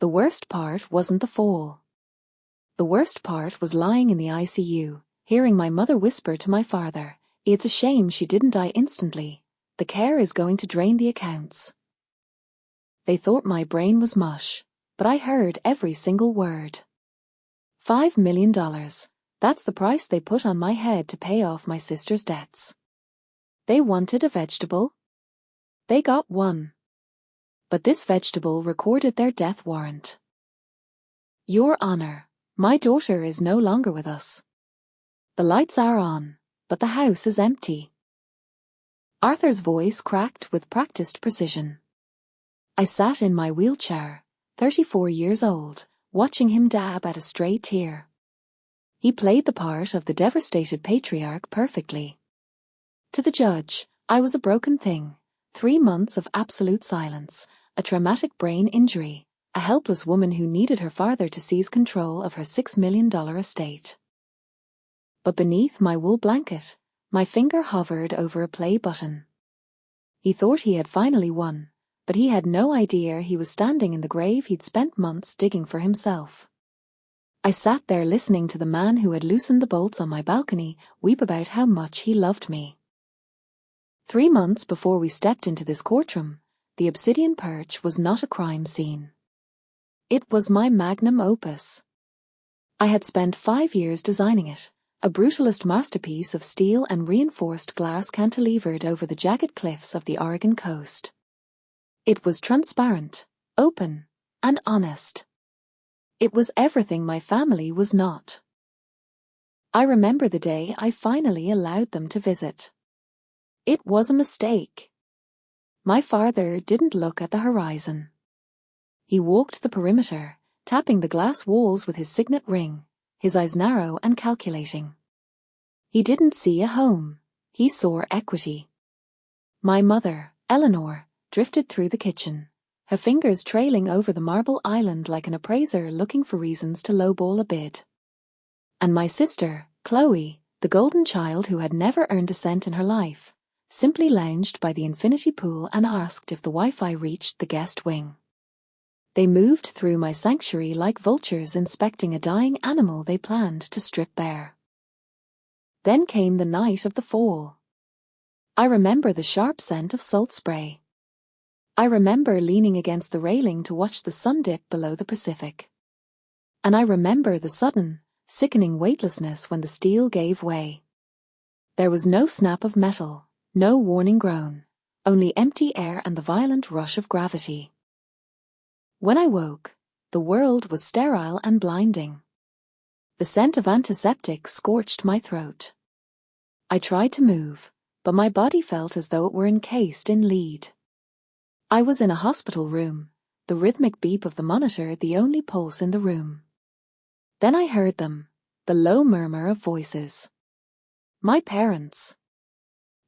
The worst part wasn't the fall. The worst part was lying in the ICU, hearing my mother whisper to my father, "It's a shame she didn't die instantly. The care is going to drain the accounts." They thought my brain was mush, but I heard every single word. $5 million. That's the price they put on my head to pay off my sister's debts. They wanted a vegetable. They got one. But this vegetable recorded their death warrant. "Your Honor, my daughter is no longer with us. The lights are on, but the house is empty." Arthur's voice cracked with practiced precision. I sat in my wheelchair, 34 years old, watching him dab at a stray tear. He played the part of the devastated patriarch perfectly. To the judge, I was a broken thing, 3 months of absolute silence, a traumatic brain injury, a helpless woman who needed her father to seize control of her $6 million estate. But beneath my wool blanket, my finger hovered over a play button. He thought he had finally won, but he had no idea he was standing in the grave he'd spent months digging for himself. I sat there listening to the man who had loosened the bolts on my balcony weep about how much he loved me. 3 months before we stepped into this courtroom, the obsidian perch was not a crime scene. It was my magnum opus. I had spent 5 years designing it, a brutalist masterpiece of steel and reinforced glass cantilevered over the jagged cliffs of the Oregon coast. It was transparent, open, and honest. It was everything my family was not. I remember the day I finally allowed them to visit. It was a mistake. My father didn't look at the horizon. He walked the perimeter, tapping the glass walls with his signet ring, his eyes narrow and calculating. He didn't see a home, he saw equity. My mother, Eleanor, drifted through the kitchen, her fingers trailing over the marble island like an appraiser looking for reasons to lowball a bid. And my sister, Chloe, the golden child who had never earned a cent in her life, simply lounged by the infinity pool and asked if the Wi-Fi reached the guest wing. They moved through my sanctuary like vultures inspecting a dying animal they planned to strip bare. Then came the night of the fall. I remember the sharp scent of salt spray. I remember leaning against the railing to watch the sun dip below the Pacific. And I remember the sudden, sickening weightlessness when the steel gave way. There was no snap of metal, no warning groan, only empty air and the violent rush of gravity. When I woke, the world was sterile and blinding. The scent of antiseptic scorched my throat. I tried to move, but my body felt as though it were encased in lead. I was in a hospital room, the rhythmic beep of the monitor the only pulse in the room. Then I heard them, the low murmur of voices. My parents.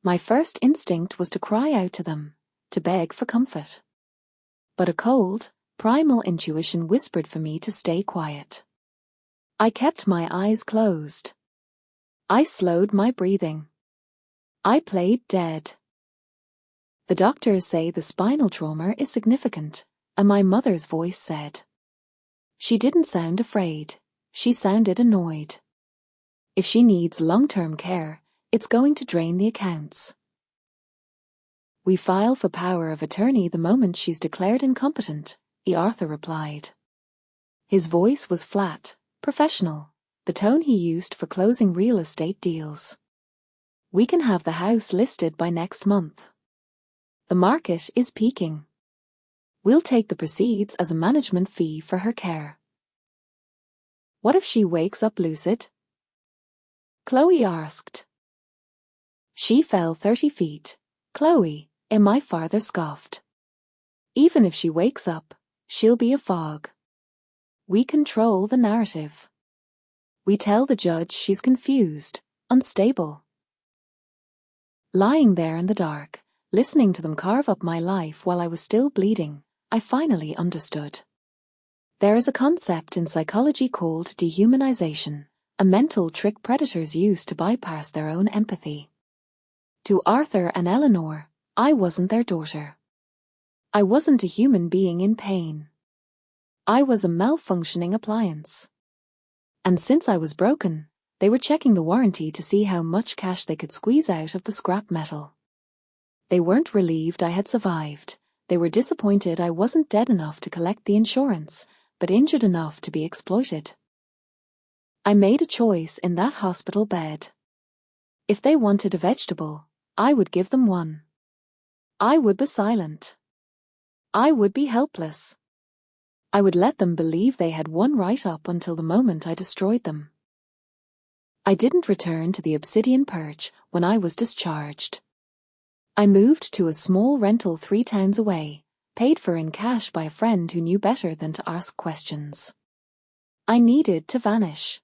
My first instinct was to cry out to them, to beg for comfort. But a cold, primal intuition whispered for me to stay quiet. I kept my eyes closed. I slowed my breathing. I played dead. The doctors say the spinal trauma is significant, and my mother's voice said. She didn't sound afraid, she sounded annoyed. If she needs long-term care, it's going to drain the accounts. We file for power of attorney the moment she's declared incompetent, Arthur replied. His voice was flat, professional, the tone he used for closing real estate deals. We can have the house listed by next month. The market is peaking. We'll take the proceeds as a management fee for her care. What if she wakes up lucid? Chloe asked. She fell 30 feet, Chloe, and my father scoffed. Even if she wakes up, she'll be a fog. We control the narrative. We tell the judge she's confused, unstable. Lying there in the dark, listening to them carve up my life while I was still bleeding, I finally understood. There is a concept in psychology called dehumanization, a mental trick predators use to bypass their own empathy. To Arthur and Eleanor, I wasn't their daughter. I wasn't a human being in pain. I was a malfunctioning appliance. And since I was broken, they were checking the warranty to see how much cash they could squeeze out of the scrap metal. They weren't relieved I had survived. They were disappointed I wasn't dead enough to collect the insurance, but injured enough to be exploited. I made a choice in that hospital bed. If they wanted a vegetable, I would give them one. I would be silent. I would be helpless. I would let them believe they had won right up until the moment I destroyed them. I didn't return to the Obsidian Perch when I was discharged. I moved to a small rental 3 towns away, paid for in cash by a friend who knew better than to ask questions. I needed to vanish.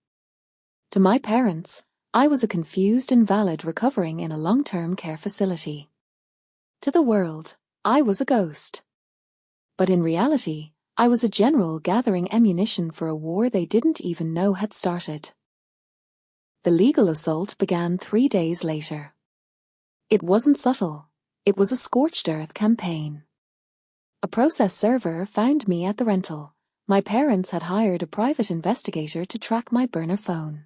To my parents, I was a confused invalid recovering in a long-term care facility. To the world, I was a ghost. But in reality, I was a general gathering ammunition for a war they didn't even know had started. The legal assault began 3 days later. It wasn't subtle. It was a scorched earth campaign. A process server found me at the rental. My parents had hired a private investigator to track my burner phone.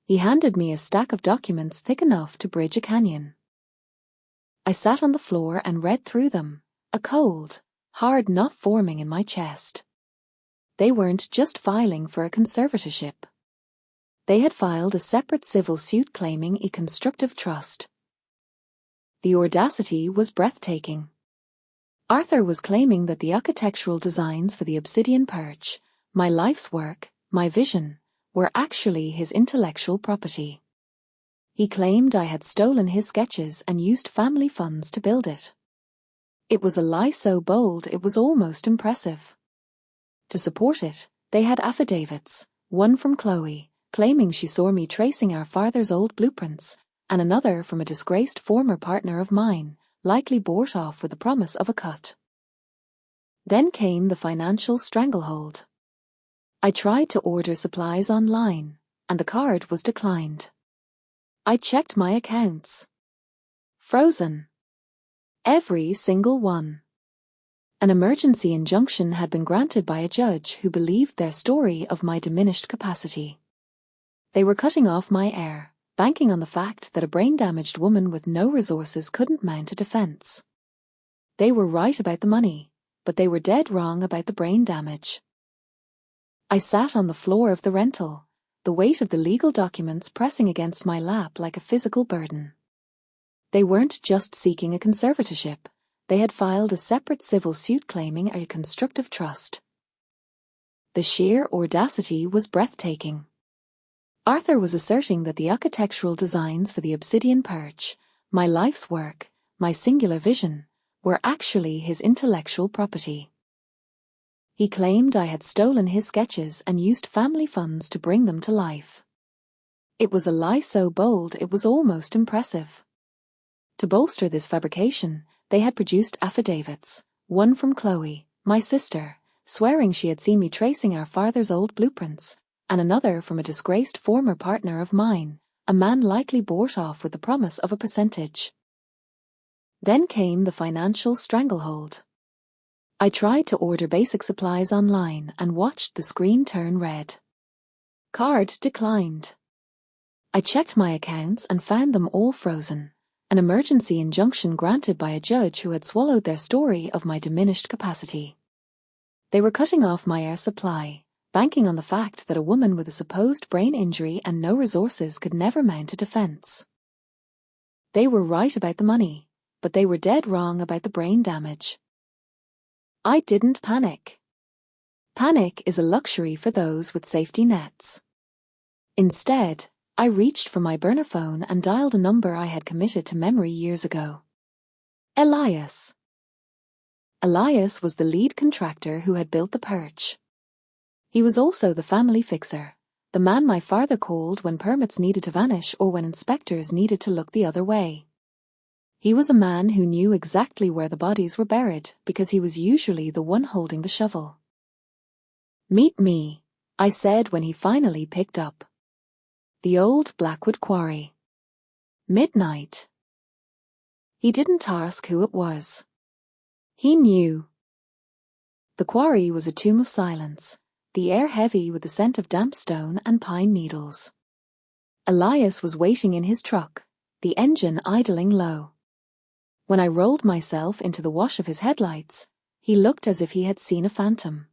He handed me a stack of documents thick enough to bridge a canyon. I sat on the floor and read through them, a cold, hard knot forming in my chest. They weren't just filing for a conservatorship. They had filed a separate civil suit claiming a constructive trust. The audacity was breathtaking. Arthur was claiming that the architectural designs for the Obsidian Perch, my life's work, my vision, were actually his intellectual property. He claimed I had stolen his sketches and used family funds to build it. It was a lie so bold it was almost impressive. To support it, they had affidavits, one from Chloe, claiming she saw me tracing our father's old blueprints, and another from a disgraced former partner of mine, likely bought off with the promise of a cut. Then came the financial stranglehold. I tried to order supplies online, and the card was declined. I checked my accounts. Frozen. Every single one. An emergency injunction had been granted by a judge who believed their story of my diminished capacity. They were cutting off my heir, banking on the fact that a brain-damaged woman with no resources couldn't mount a defense. They were right about the money, but they were dead wrong about the brain damage. I sat on the floor of the rental, the weight of the legal documents pressing against my lap like a physical burden. They weren't just seeking a conservatorship, they had filed a separate civil suit claiming a constructive trust. The sheer audacity was breathtaking. Arthur was asserting that the architectural designs for the Obsidian Perch, my life's work, my singular vision, were actually his intellectual property. He claimed I had stolen his sketches and used family funds to bring them to life. It was a lie so bold it was almost impressive. To bolster this fabrication, they had produced affidavits, one from Chloe, my sister, swearing she had seen me tracing our father's old blueprints, and another from a disgraced former partner of mine, a man likely bought off with the promise of a percentage. Then came the financial stranglehold. I tried to order basic supplies online and watched the screen turn red. Card declined. I checked my accounts and found them all frozen, an emergency injunction granted by a judge who had swallowed their story of my diminished capacity. They were cutting off my air supply, banking on the fact that a woman with a supposed brain injury and no resources could never mount a defense. They were right about the money, but they were dead wrong about the brain damage. I didn't panic. Panic is a luxury for those with safety nets. Instead, I reached for my burner phone and dialed a number I had committed to memory years ago. Elias. Elias was the lead contractor who had built the perch. He was also the family fixer, the man my father called when permits needed to vanish or when inspectors needed to look the other way. He was a man who knew exactly where the bodies were buried because he was usually the one holding the shovel. "Meet me," I said when he finally picked up. The old Blackwood quarry. Midnight. He didn't ask who it was. He knew. The quarry was a tomb of silence, the air heavy with the scent of damp stone and pine needles. Elias was waiting in his truck, the engine idling low. When I rolled myself into the wash of his headlights, he looked as if he had seen a phantom.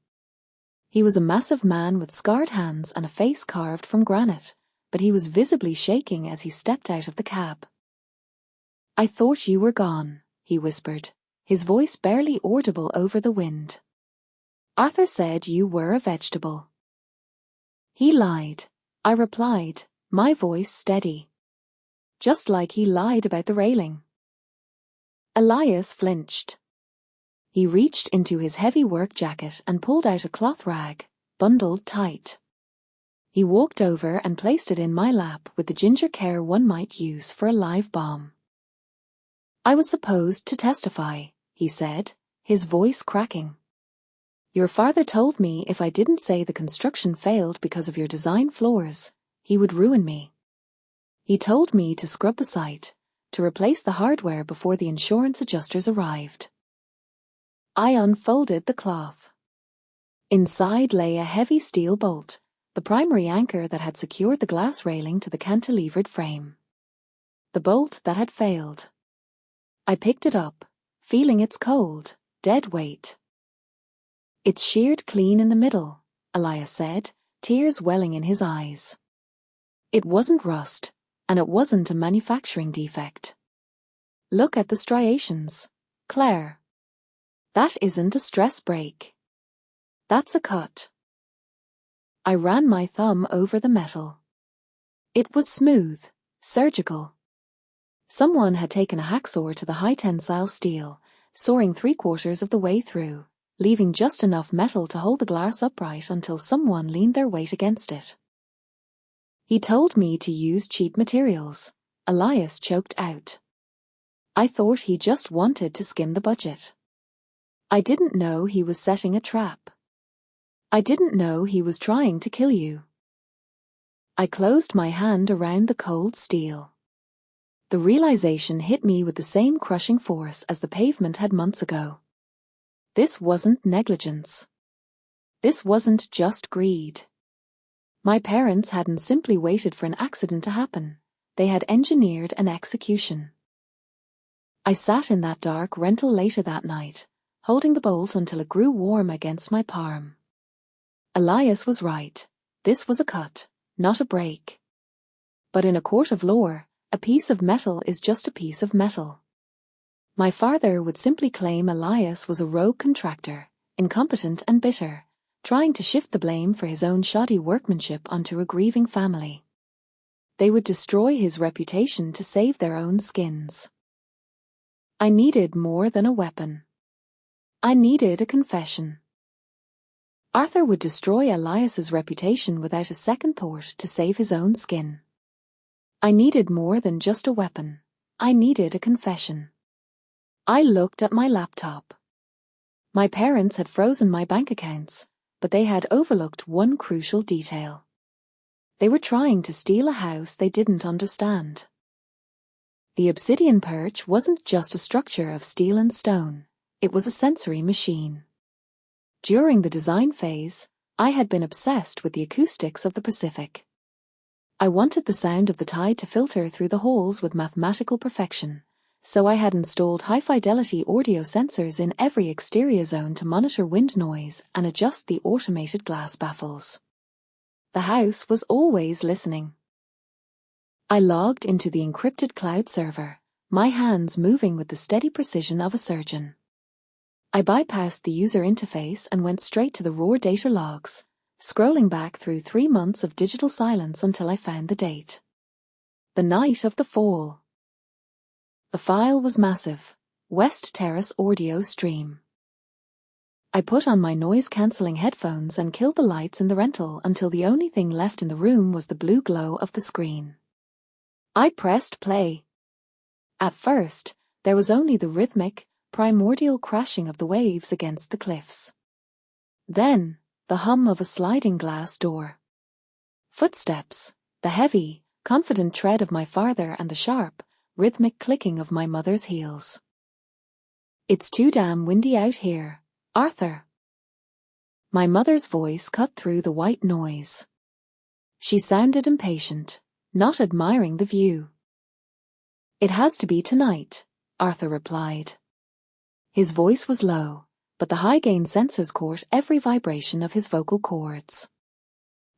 He was a massive man with scarred hands and a face carved from granite, but he was visibly shaking as he stepped out of the cab. "I thought you were gone," he whispered, his voice barely audible over the wind. "Arthur said you were a vegetable." "He lied," I replied, my voice steady. "Just like he lied about the railing." Elias flinched. He reached into his heavy work jacket and pulled out a cloth rag, bundled tight. He walked over and placed it in my lap with the ginger care one might use for a live bomb. "I was supposed to testify," he said, his voice cracking. "Your father told me if I didn't say the construction failed because of your design flaws, he would ruin me. He told me to scrub the site, to replace the hardware before the insurance adjusters arrived." I unfolded the cloth. Inside lay a heavy steel bolt, the primary anchor that had secured the glass railing to the cantilevered frame. The bolt that had failed. I picked it up, feeling its cold, dead weight. "It's sheared clean in the middle," Elias said, tears welling in his eyes. "It wasn't rust, and it wasn't a manufacturing defect. Look at the striations, Claire. That isn't a stress break. That's a cut." I ran my thumb over the metal. It was smooth, surgical. Someone had taken a hacksaw to the high-tensile steel, sawing 3/4 of the way through, leaving just enough metal to hold the glass upright until someone leaned their weight against it. "He told me to use cheap materials," Elias choked out. "I thought he just wanted to skim the budget. I didn't know he was setting a trap. I didn't know he was trying to kill you." I closed my hand around the cold steel. The realization hit me with the same crushing force as the pavement had months ago. This wasn't negligence. This wasn't just greed. My parents hadn't simply waited for an accident to happen. They had engineered an execution. I sat in that dark rental later that night, holding the bolt until it grew warm against my palm. Elias was right. This was a cut, not a break. But in a court of law, a piece of metal is just a piece of metal. My father would simply claim Elias was a rogue contractor, incompetent and bitter, trying to shift the blame for his own shoddy workmanship onto a grieving family. They would destroy his reputation to save their own skins. I needed more than a weapon. I needed a confession. Arthur would destroy Elias's reputation without a second thought to save his own skin. I needed more than just a weapon. I needed a confession. I looked at my laptop. My parents had frozen my bank accounts, but they had overlooked one crucial detail. They were trying to steal a house they didn't understand. The obsidian perch wasn't just a structure of steel and stone. It was a sensory machine. During the design phase, I had been obsessed with the acoustics of the Pacific. I wanted the sound of the tide to filter through the halls with mathematical perfection, so I had installed high-fidelity audio sensors in every exterior zone to monitor wind noise and adjust the automated glass baffles. The house was always listening. I logged into the encrypted cloud server, my hands moving with the steady precision of a surgeon. I bypassed the user interface and went straight to the raw data logs, scrolling back through 3 months of digital silence until I found the date. The night of the fall. The file was massive, West Terrace audio stream. I put on my noise-cancelling headphones and killed the lights in the rental until the only thing left in the room was the blue glow of the screen. I pressed play. At first, there was only the rhythmic, primordial crashing of the waves against the cliffs. Then, the hum of a sliding glass door. Footsteps, the heavy, confident tread of my father and the sharp, rhythmic clicking of my mother's heels. "It's too damn windy out here, Arthur." My mother's voice cut through the white noise. She sounded impatient, not admiring the view. "It has to be tonight," Arthur replied. His voice was low, but the high-gain sensors caught every vibration of his vocal cords.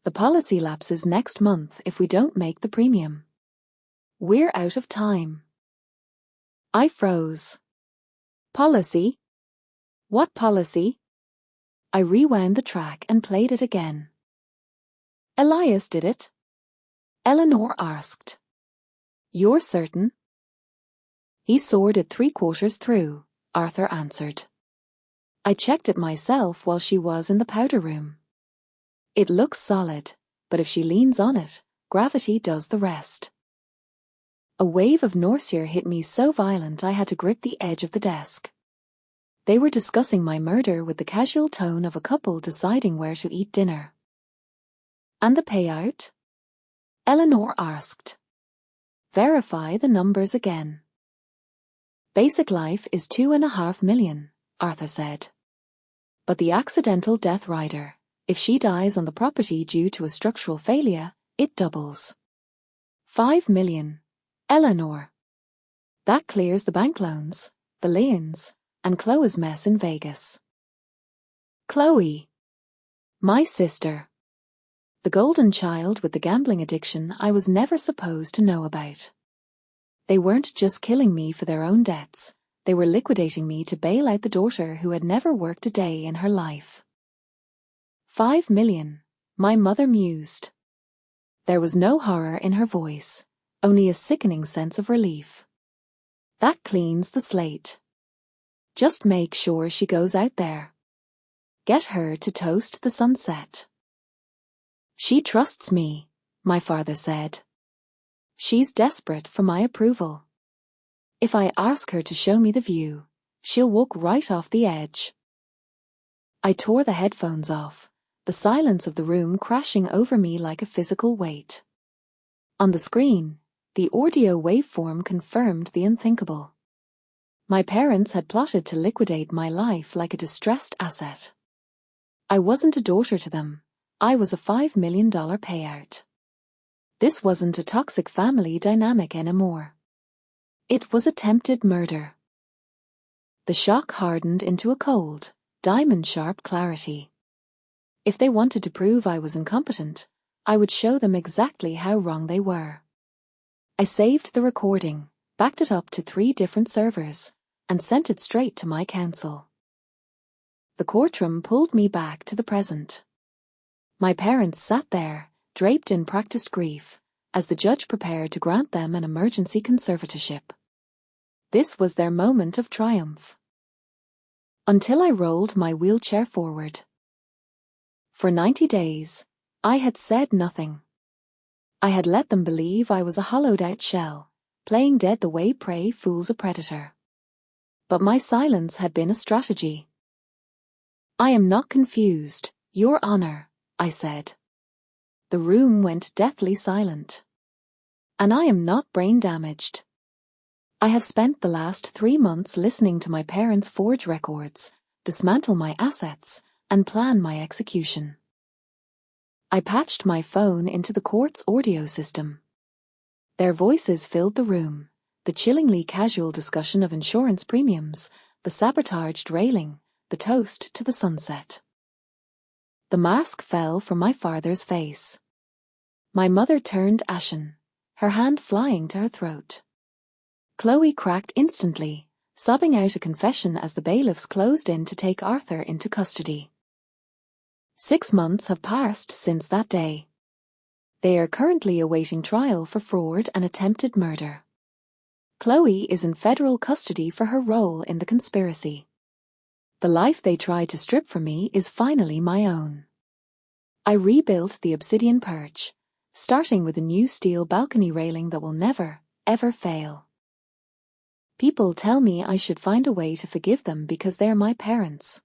"The policy lapses next month if we don't make the premium. We're out of time." I froze. "Policy? What policy?" I rewound the track and played it again. "Elias did it?" Eleanor asked. "You're certain?" "He soared it 3/4 through," Arthur answered. "I checked it myself while she was in the powder room. It looks solid, but if she leans on it, gravity does the rest." A wave of nausea hit me so violent I had to grip the edge of the desk. They were discussing my murder with the casual tone of a couple deciding where to eat dinner. "And the payout?" Eleanor asked. "Verify the numbers again." "Basic life is $2.5 million, Arthur said. But the accidental death rider, if she dies on the property due to a structural failure, it doubles. $5 million, Eleanor. That clears the bank loans, the liens, and Chloe's mess in Vegas." Chloe. My sister. The golden child with the gambling addiction I was never supposed to know about. They weren't just killing me for their own debts, they were liquidating me to bail out the daughter who had never worked a day in her life. $5 million, my mother mused. There was no horror in her voice, only a sickening sense of relief. "That cleans the slate. Just make sure she goes out there. Get her to toast the sunset." "She trusts me," my father said. "She's desperate for my approval. If I ask her to show me the view, she'll walk right off the edge." I tore the headphones off, the silence of the room crashing over me like a physical weight. On the screen, the audio waveform confirmed the unthinkable. My parents had plotted to liquidate my life like a distressed asset. I wasn't a daughter to them, I was a $5 million payout. This wasn't a toxic family dynamic anymore. It was attempted murder. The shock hardened into a cold, diamond-sharp clarity. If they wanted to prove I was incompetent, I would show them exactly how wrong they were. I saved the recording, backed it up to 3 different servers, and sent it straight to my counsel. The courtroom pulled me back to the present. My parents sat there, draped in practiced grief, as the judge prepared to grant them an emergency conservatorship. This was their moment of triumph. Until I rolled my wheelchair forward. For 90 days, I had said nothing. I had let them believe I was a hollowed-out shell, playing dead the way prey fools a predator. But my silence had been a strategy. "I am not confused, Your Honor," I said. The room went deathly silent. "And I am not brain damaged. I have spent the last 3 months listening to my parents forge records, dismantle my assets, and plan my execution." I patched my phone into the court's audio system. Their voices filled the room, the chillingly casual discussion of insurance premiums, the sabotaged railing, the toast to the sunset. The mask fell from my father's face. My mother turned ashen, her hand flying to her throat. Chloe cracked instantly, sobbing out a confession as the bailiffs closed in to take Arthur into custody. 6 months have passed since that day. They are currently awaiting trial for fraud and attempted murder. Chloe is in federal custody for her role in the conspiracy. The life they tried to strip from me is finally my own. I rebuilt the obsidian perch, starting with a new steel balcony railing that will never, ever fail. People tell me I should find a way to forgive them because they're my parents.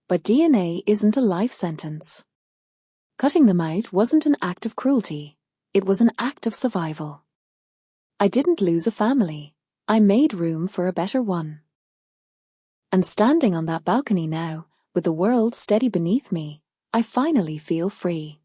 But DNA isn't a life sentence. Cutting them out wasn't an act of cruelty, it was an act of survival. I didn't lose a family, I made room for a better one. And standing on that balcony now, With the world steady beneath me, I finally feel free.